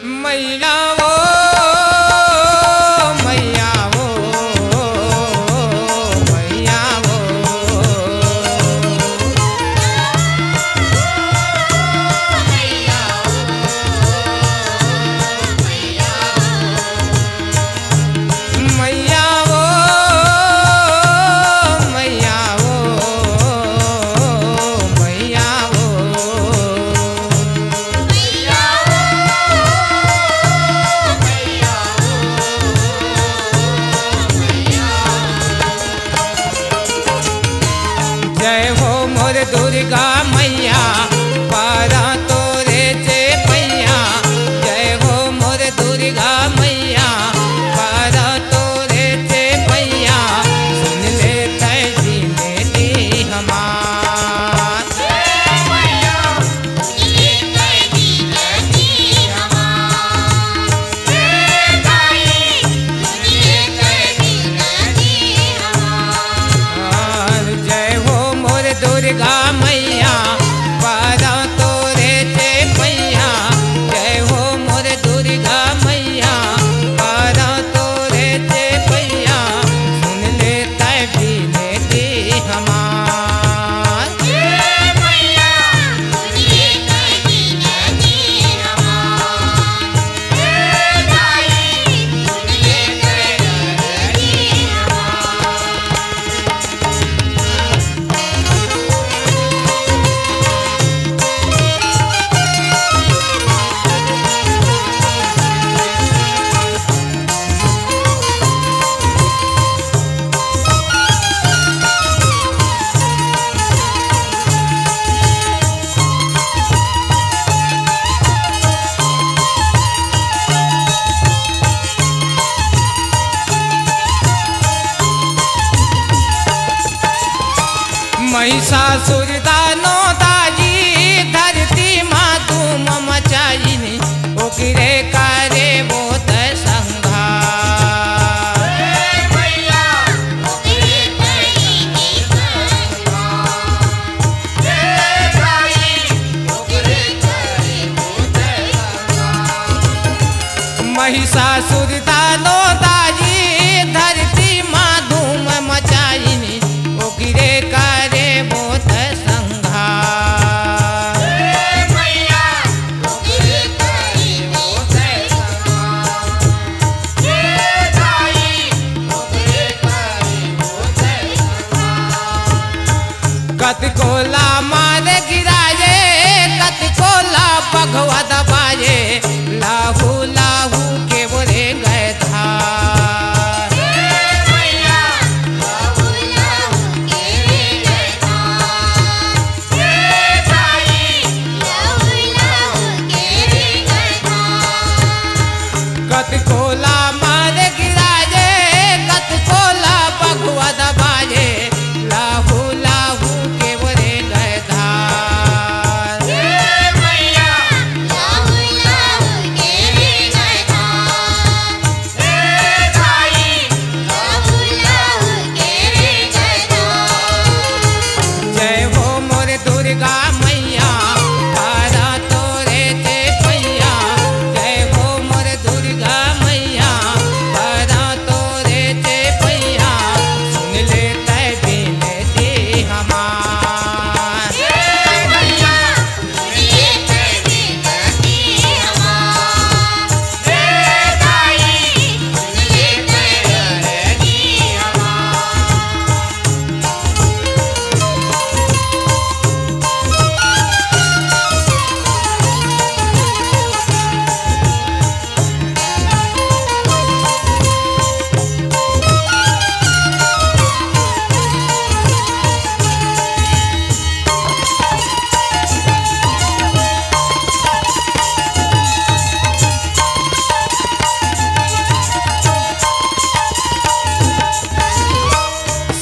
मैया वो मैया वो मैया वो मैया वो मैया वो मैया वो जय हो मोर दुर्गा मैया पारा तोरे चे पैया जय हो मोर दुर्गा मैया पारा तोरे चे पैया सुन ले तैसी बेटी हमार जय हो मोर दुर्गा मैया पारा तोरे चे पैया जय हो मोर दुर्गा मैया पारा तोरे चे पैया सुन ले तैसी बेटी हमार महिषासुर दानो दाजी धरती माँ तुम मचाइनी ओकरे करे बोत संघार महिषासुर दानो दाजी धरती माँ धूम मचाइनी ओकरे करे बोत संघार कत कोला मार गिराए कत कोला पघवा दबाए लाहू लाहू के बोरे गए धार कत कोला मार गिराए कत कोला पघवा दबाए लाहू लाहू के बोरे गए धार जय हो मोर दुर्गा मैया पारा तोरे चे पैया जय हो मोर दुर्गा मैया पारा तोरे चे पैया सुन ले तै बिनती हमार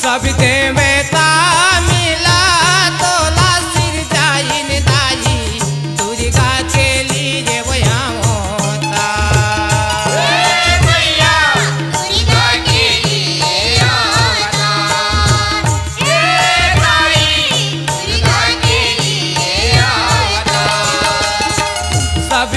सब देवता मिला तोला सिर जाइन दाई दुर्गा के लिए वया होता सब